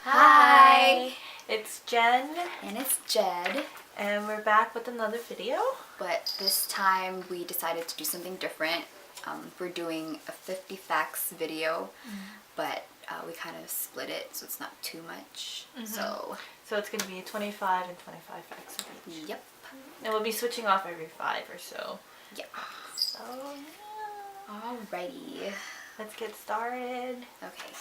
Hi! It's Jen, And it's Jed, and we're back with another video. but this time we decided to do something different. We're doing a 50 facts video, but we kind of split it so it's not too much. So it's going to be 25 and 25 facts of each. yep. And we'll be switching off every 5 or so. Yeah. So, yeah. Alrighty. Let's get started. Okay.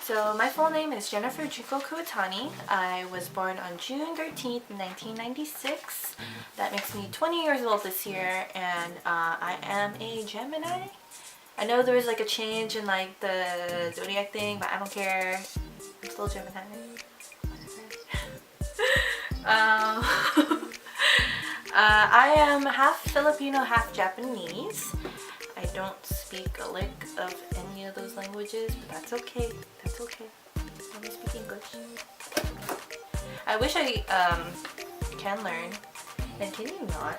So, my full name is Jennifer Junko Kuwatani. I was born on June 13th, 1996. That makes me 20 years old this year, and I am a Gemini. I know there was like a change in like the zodiac thing, but I don't care. I'm still Gemini. I am half Filipino, half Japanese. I don't speak a lick of any of those languages, but that's okay. That's okay. Let me speak English. I wish I can learn. And can you not?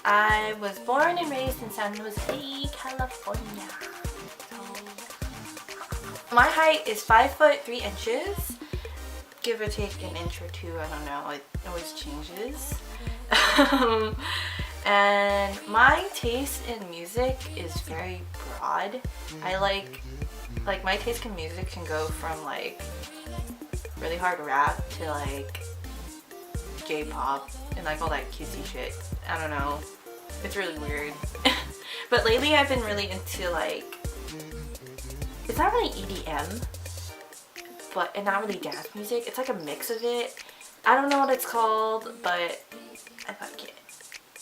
I was born and raised in San Jose, California. My height is 5 foot 3 inches. Give or take an inch or two, I don't know. It always changes. And my taste in music is very broad. I like my taste in music can go from like really hard rap to like J-pop and like all that cutesy shit. I don't know. It's really weird. But lately I've been really into like, it's not really EDM, and not really dance music. It's like a mix of it. I don't know what it's called, but I like it.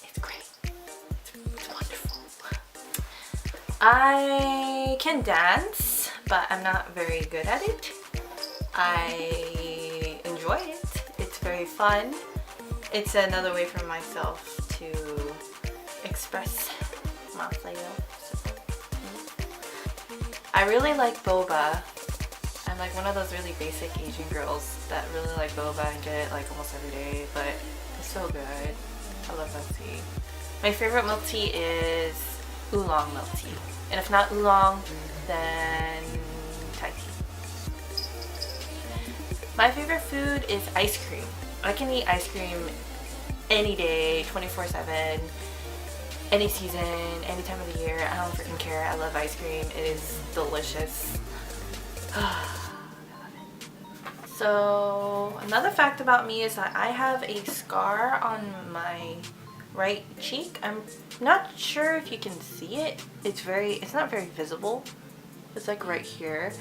It's great. It's wonderful. I can dance, but I'm not very good at it. I enjoy it. It's very fun. It's another way for myself to express myself. I really like boba. I'm like one of those really basic Asian girls that really like boba and get it like almost every day, but it's so good. I love milk tea. My favorite milk tea is oolong milk tea. And if not oolong, then Thai tea. My favorite food is ice cream. I can eat ice cream any day, 24/7, any season, any time of the year. I don't freaking care. I love ice cream. It is delicious. So another fact about me is that I have a scar on my right cheek. I'm not sure if you can see it. It's not very visible. It's like right here.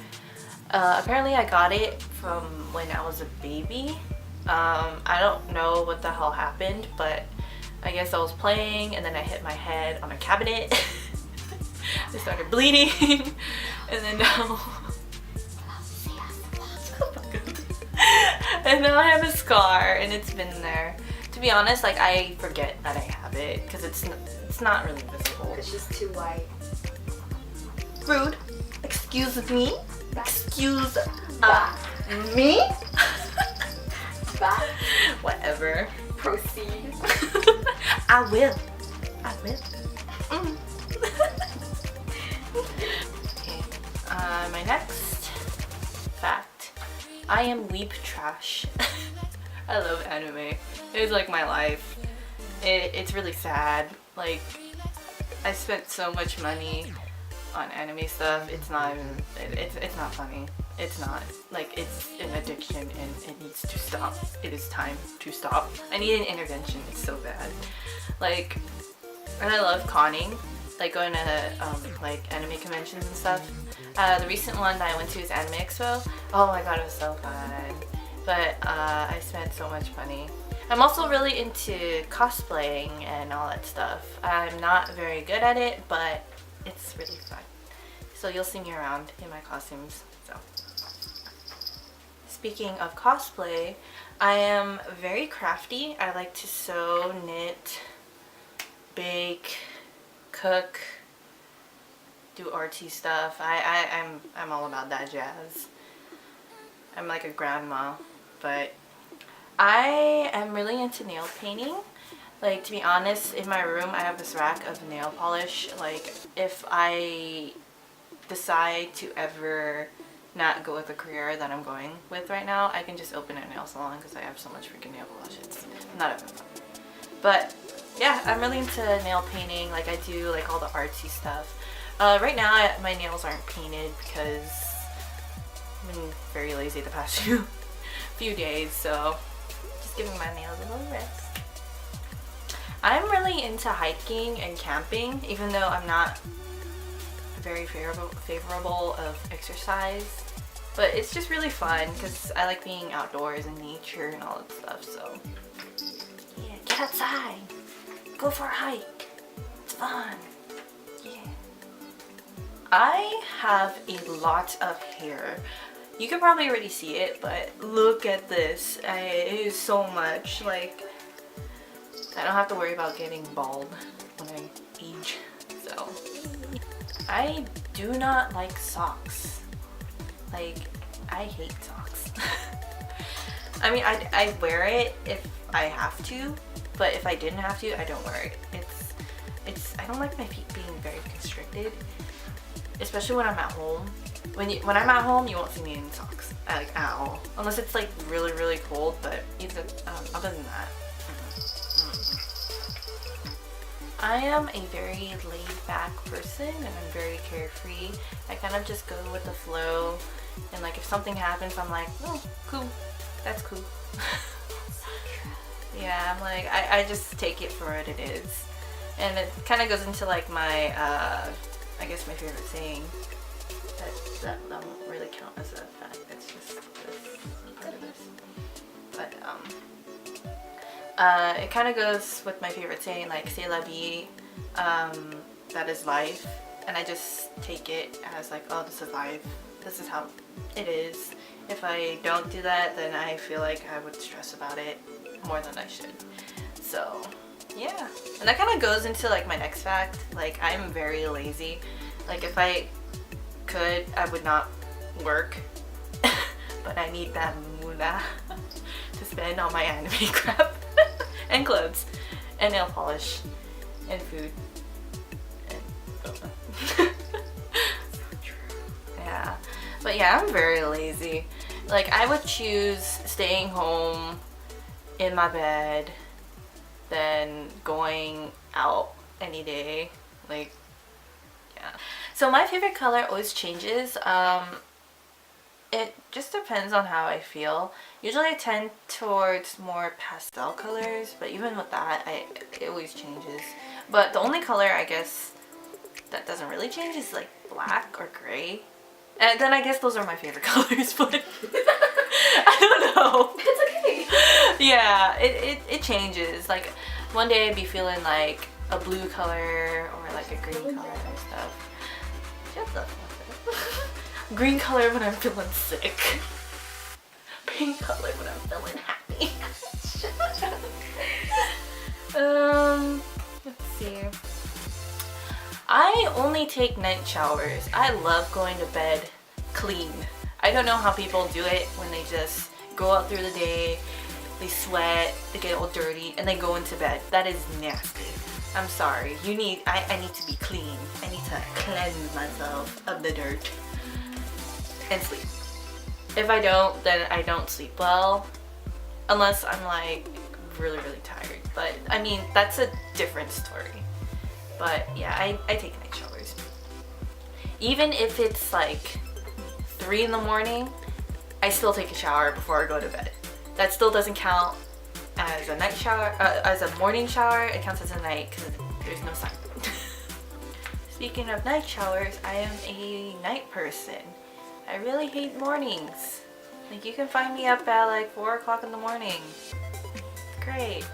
Apparently I got it from when I was a baby. I don't know what the hell happened, but I guess I was playing and then I hit my head on a cabinet. I started bleeding and then now and now I have a scar and it's been there. To be honest, like I forget that I have it because it's not really visible. It's just too white. Rude. Excuse me. Excuse me. Whatever. Proceed. I will. Okay. My next fact. I am weeb trash. I love anime. It is like my life. It's really sad. Like, I spent so much money on anime stuff. It's not funny. It's not. Like, it's an addiction and it needs to stop. It is time to stop. I need an intervention. It's so bad. Like, and I love conning. Like going to like anime conventions and stuff. The recent one that I went to is Anime Expo. Oh my god, it was so fun. But I spent so much money. I'm also really into cosplaying and all that stuff. I'm not very good at it, but it's really fun. So you'll see me around in my costumes. So, speaking of cosplay, I am very crafty. I like to sew, knit, bake, cook, do artsy stuff. I'm all about that jazz. I'm like a grandma, but I am really into nail painting. Like, to be honest, in my room I have this rack of nail polish. Like, if I decide to ever not go with the career that I'm going with right now, I can just open a nail salon because I have so much freaking nail polish. It's not even fun. But yeah, I'm really into nail painting. Like I do like all the artsy stuff. Right now my nails aren't painted because I've been very lazy the past few days, so just giving my nails a little rest. I'm really into hiking and camping, even though I'm not very favorable of exercise. But it's just really fun because I like being outdoors in nature and all that stuff, so yeah, get outside, go for a hike, it's fun, yeah. I have a lot of hair. You can probably already see it, but look at this. It is so much. Like, I don't have to worry about getting bald when I age, so. I do not like socks. Like, I hate socks. I mean, I wear it if I have to, but if I didn't have to, I don't wear it. I don't like my feet being very constricted, especially when I'm at home. When I'm at home, you won't see me in socks, like at all, unless it's like really, really cold. But either other than that, I am a very laid-back person, and I'm very carefree. I kind of just go with the flow, and like if something happens, I'm like, oh, cool, that's cool. Yeah, I'm like, I just take it for what it is, and it kind of goes into like my, I guess my favorite saying. That won't really count as a fact. It's just this part of this. But it kind of goes with my favorite saying, like "C'est la vie," that is life, and I just take it as like, oh, this is life. This is how it is. If I don't do that, then I feel like I would stress about it more than I should. So yeah, and that kind of goes into like my next fact. Like, I'm very lazy. Like, if I could, I would not work, but I need that moolah to spend on my anime crap and clothes and nail polish and food and yeah, but yeah, I'm very lazy. Like, I would choose staying home in my bed than going out any day. Like, yeah. So my favorite color always changes. It just depends on how I feel. Usually I tend towards more pastel colors, but even with that, it always changes. But the only color, I guess, that doesn't really change is like black or gray. And then I guess those are my favorite colors, but I don't know. It's okay. Yeah, it changes. Like, one day I'd be feeling like a blue color or like a green color and stuff. Shut the fuck up. Green color when I'm feeling sick. Pink color when I'm feeling happy. Let's see. I only take night showers. I love going to bed clean. I don't know how people do it when they just go out through the day, they sweat, they get all dirty, and they go into bed. That is nasty. I'm sorry. I need to be clean. I need to cleanse myself of the dirt and sleep. If I don't, then I don't sleep well, unless I'm like really, really tired. But I mean, that's a different story. But yeah, I take night showers. Even if it's like 3 in the morning, I still take a shower before I go to bed. That still doesn't count as a night shower, as a morning shower. It counts as a night because there's no sun. Speaking of night showers, I am a night person. I really hate mornings. Like, you can find me up at like 4 o'clock in the morning. Great.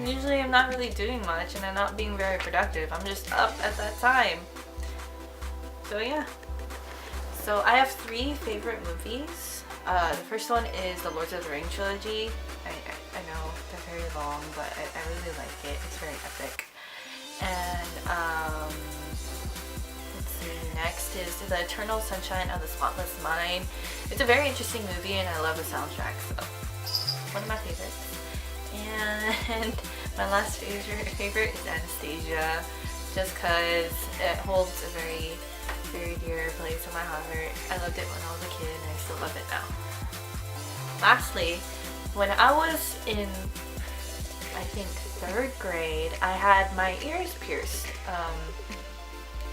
Usually I'm not really doing much and I'm not being very productive. I'm just up at that time. So yeah. So I have 3 favorite movies. The first one is the Lord of the Rings trilogy. I know they're very long, but I really like it. It's very epic. And let's see, next is The Eternal Sunshine of the Spotless Mind. It's a very interesting movie and I love the soundtrack, so one of my favorites. And my last favorite is Anastasia, just because it holds a very very dear place in my heart. I loved it when I was a kid and I still love it now. Lastly, when I was in, I think, 3rd grade, I had my ears pierced.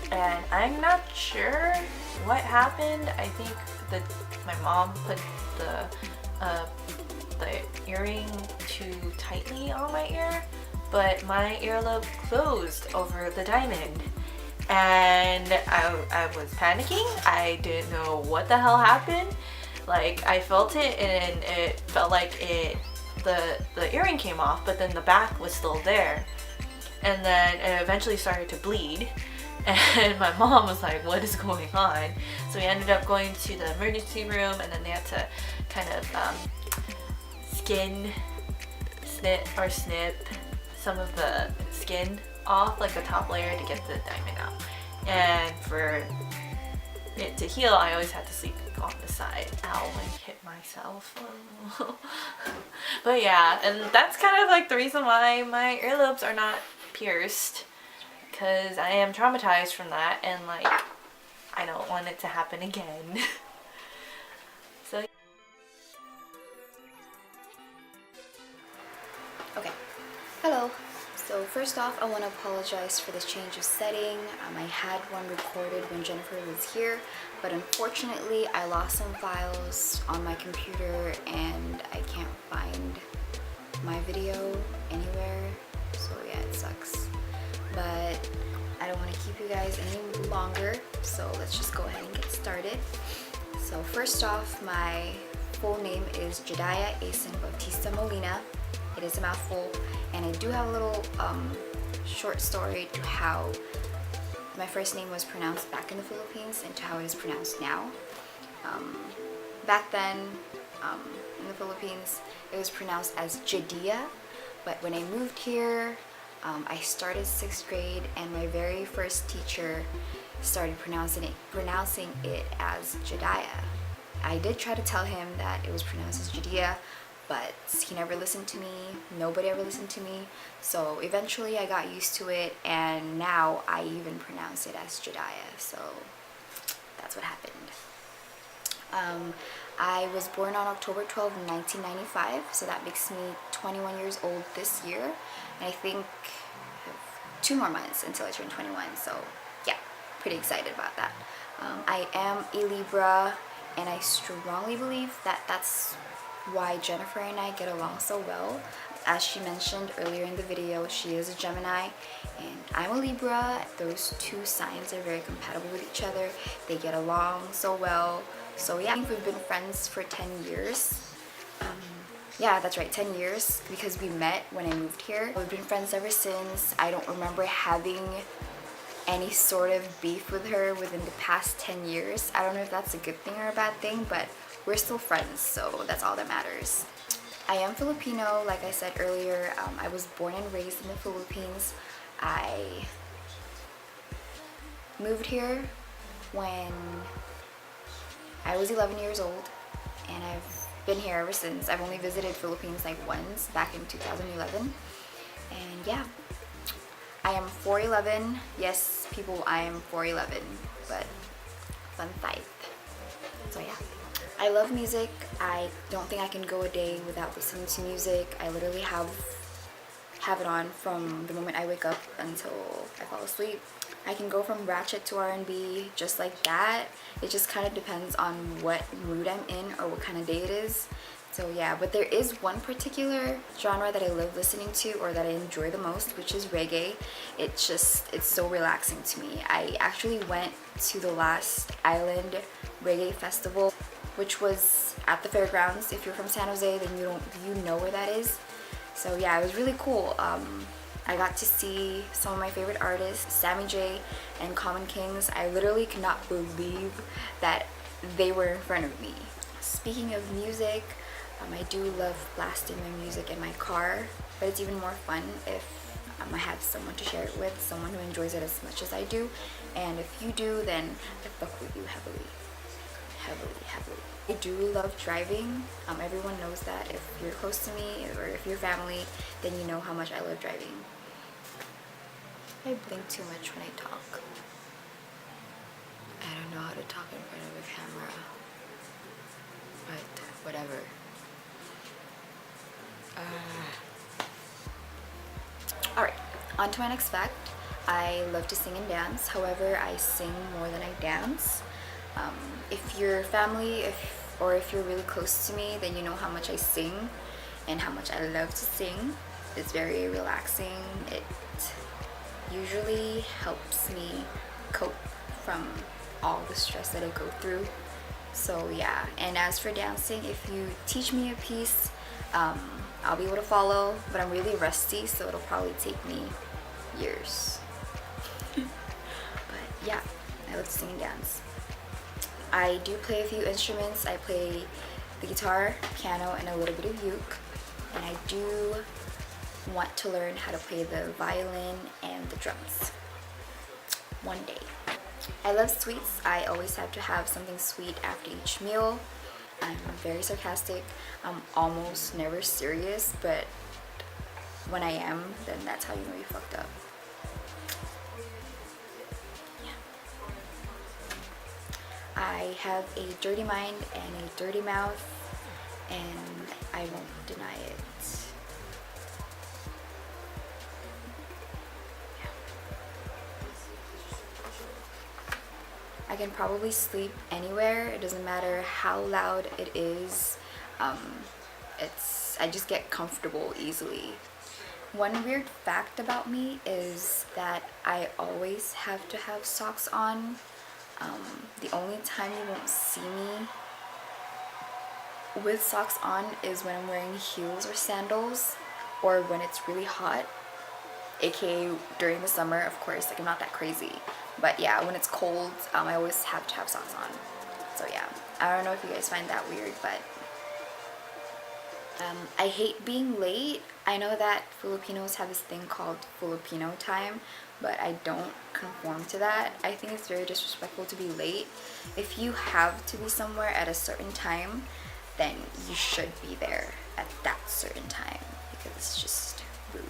And I'm not sure what happened. I think that my mom put the earring too tightly on my ear, but my earlobe closed over the diamond. And I was panicking. I didn't know what the hell happened. Like, I felt it and it felt like the earring came off, but then the back was still there. And then it eventually started to bleed. And my mom was like, what is going on? So we ended up going to the emergency room, and then they had to kind of snip some of the skin off, like the top layer, to get the diamond out. And for it to heal, I always had to sleep on the side. Ow, I hit myself. But yeah, and that's kind of like the reason why my earlobes are not pierced, because I am traumatized from that, and like, I don't want it to happen again. So Okay, hello. So first off, I want to apologize for this change of setting. I had one recorded when Jennifer was here, but unfortunately I lost some files on my computer and I can't find my video anywhere, so yeah, it sucks. But I don't want to keep you guys any longer, so let's just go ahead and get started. So first off, my full name is Jediah Asen Bautista Molina. It is a mouthful, and I do have a little short story to how my first name was pronounced back in the Philippines and to how it is pronounced now. Back then, in the Philippines, it was pronounced as Jediah, but when I moved here, I started 6th grade, and my very first teacher started pronouncing it as Jediah. I did try to tell him that it was pronounced as Jediah, but he never listened to me. Nobody ever listened to me. So eventually I got used to it, and now I even pronounce it as Jediah. So that's what happened. I was born on October 12, 1995, so that makes me 21 years old this year. And I think I have 2 more months until I turn 21, so yeah, pretty excited about that. I am a Libra, and I strongly believe that that's why Jennifer and I get along so well. As she mentioned earlier in the video, she is a Gemini and I'm a Libra. Those 2 signs are very compatible with each other. They get along so well. So yeah, I think we've been friends for 10 years. Yeah, that's right, 10 years, because we met when I moved here. We've been friends ever since. I don't remember having any sort of beef with her within the past 10 years. I don't know if that's a good thing or a bad thing, but we're still friends, so that's all that matters. I am Filipino, like I said earlier. I was born and raised in the Philippines. I moved here when I was 11 years old, and I've been here ever since. I've only visited Philippines like once, back in 2011, and yeah. I am 4'11". Yes, people, I am 4'11", but fun fact. So yeah. I love music. I don't think I can go a day without listening to music. I literally have it on from the moment I wake up until I fall asleep. I can go from ratchet to R&B just like that. It just kind of depends on what mood I'm in or what kind of day it is. So yeah, but there is one particular genre that I love listening to, or that I enjoy the most, which is reggae. It's so relaxing to me. I actually went to the last Island Reggae Festival, which was at the fairgrounds. If you're from San Jose, then you know where that is. So yeah, it was really cool. I got to see some of my favorite artists, Sammy J and Common Kings. I literally could not believe that they were in front of me. Speaking of music, I do love blasting my music in my car, but it's even more fun if I have someone to share it with, someone who enjoys it as much as I do. And if you do, then I fuck with you heavily. I do love driving. Everyone knows that. If you're close to me or if you're family, then you know how much I love driving. I blink too much when I talk. I I don't know how to talk in front of a camera, but whatever. Alright, on to my next fact. I love to sing and dance. However, I sing more than I dance. If you're family, or if you're really close to me, then you know how much I sing and how much I love to sing. It's very relaxing. It usually helps me cope from all the stress that I go through. So yeah, and as for dancing, if you teach me a piece, I'll be able to follow, but I'm really rusty, so it'll probably take me years. But yeah, I love to sing and dance. I do play a few instruments. I play the guitar, piano, and a little bit of uke. And I do want to learn how to play the violin and the drums one day. I love sweets. I always have to have something sweet after each meal. I'm very sarcastic. I'm almost never serious, but when I am, then that's how you know you fucked up. Yeah. I have a dirty mind and a dirty mouth, and I won't deny it. I can probably sleep anywhere. It doesn't matter how loud it is. I just get comfortable easily. One weird fact about me is that I always have to have socks on. The only time you won't see me with socks on is when I'm wearing heels or sandals, or when it's really hot, aka during the summer, of course. Like, I'm not that crazy, but yeah, when it's cold, I always have to have socks on. So yeah, I don't know if you guys find that weird, but I hate being late. I know that Filipinos have this thing called Filipino time, but I don't conform to that. I think it's very disrespectful to be late. If you have to be somewhere at a certain time, then you should be there at that certain time, because it's just rude.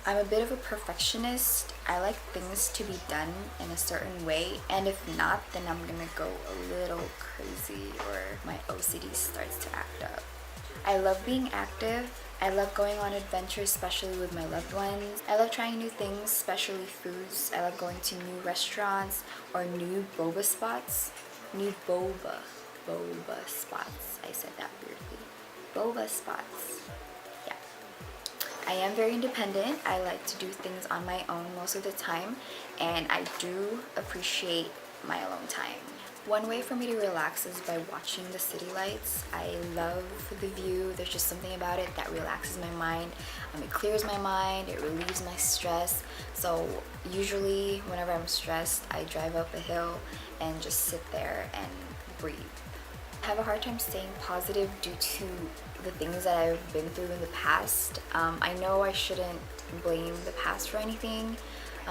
I'm a bit of a perfectionist. I like things to be done in a certain way, and if not, then I'm gonna go a little crazy, or my OCD starts to act up. I love being active. I love going on adventures, especially with my loved ones. I love trying new things, especially foods. I love going to new restaurants or new boba spots. New boba spots. I said that weirdly. Boba spots. Yeah. I am very independent. I like to do things on my own most of the time, and I do appreciate my alone time. One way for me to relax is by watching the city lights. I love the view. There's just something about it that relaxes my mind. It clears my mind, it relieves my stress. So usually whenever I'm stressed, I drive up a hill and just sit there and breathe. I have a hard time staying positive due to the things that I've been through in the past. I know I shouldn't blame the past for anything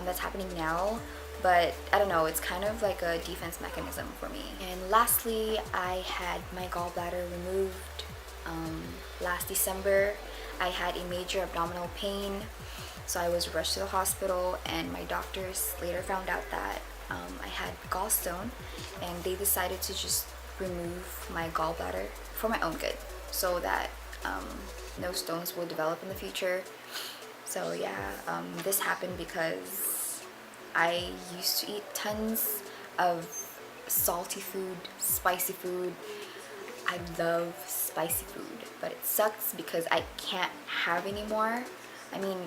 that's happening now, but I don't know, it's kind of like a defense mechanism for me. And lastly, I had my gallbladder removed last December. I had a major abdominal pain, so I was rushed to the hospital, and my doctors later found out that I had gallstone, and they decided to just remove my gallbladder for my own good, so that no stones will develop in the future. So yeah, this happened because I used to eat tons of salty food, spicy food. I love spicy food, but it sucks because I can't have any more. I mean,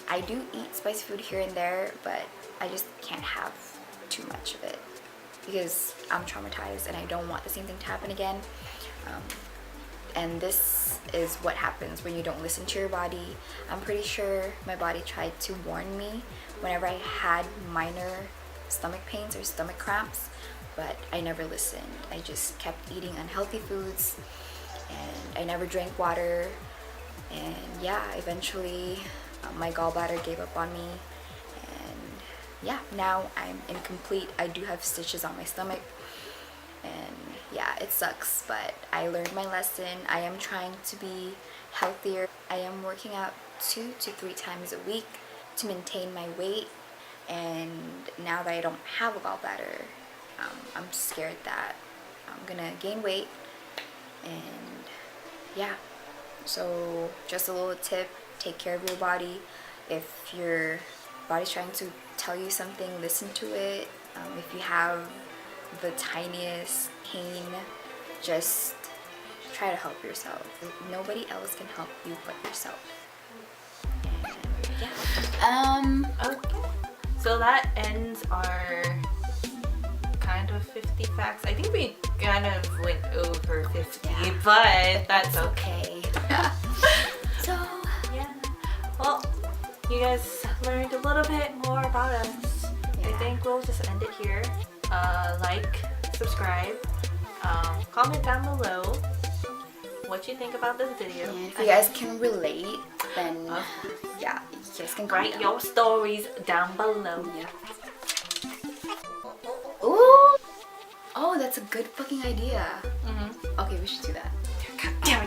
I do eat spicy food here and there, but I just can't have too much of it because I'm traumatized and I don't want the same thing to happen again. And this is what happens when you don't listen to your body. I'm pretty sure my body tried to warn me whenever I had minor stomach pains or stomach cramps, but I never listened. I just kept eating unhealthy foods, and I never drank water. And yeah, eventually my gallbladder gave up on me, and yeah, now I'm incomplete. I do have stitches on my stomach, and yeah, it sucks, but I learned my lesson. I am trying to be healthier. I am working out 2 to 3 times a week to maintain my weight, and now that I don't have a gallbladder, I'm scared that I'm gonna gain weight, and yeah. So just a little tip: take care of your body. If your body's trying to tell you something, listen to it. If you have the tiniest pain, just try to help yourself. Nobody else can help you but yourself. And yeah. Okay. So that ends our kind of 50 facts. I think we kind of went over 50, but that's okay. So yeah. Well, you guys learned a little bit more about us. I think we'll just end it here. Like, subscribe, comment down below what you think about this video. And if you guys can relate, then yeah, you guys can comment write down. your stories down below. Yeah. Ooh. Oh, that's a good fucking idea. Okay, we should do that. God damn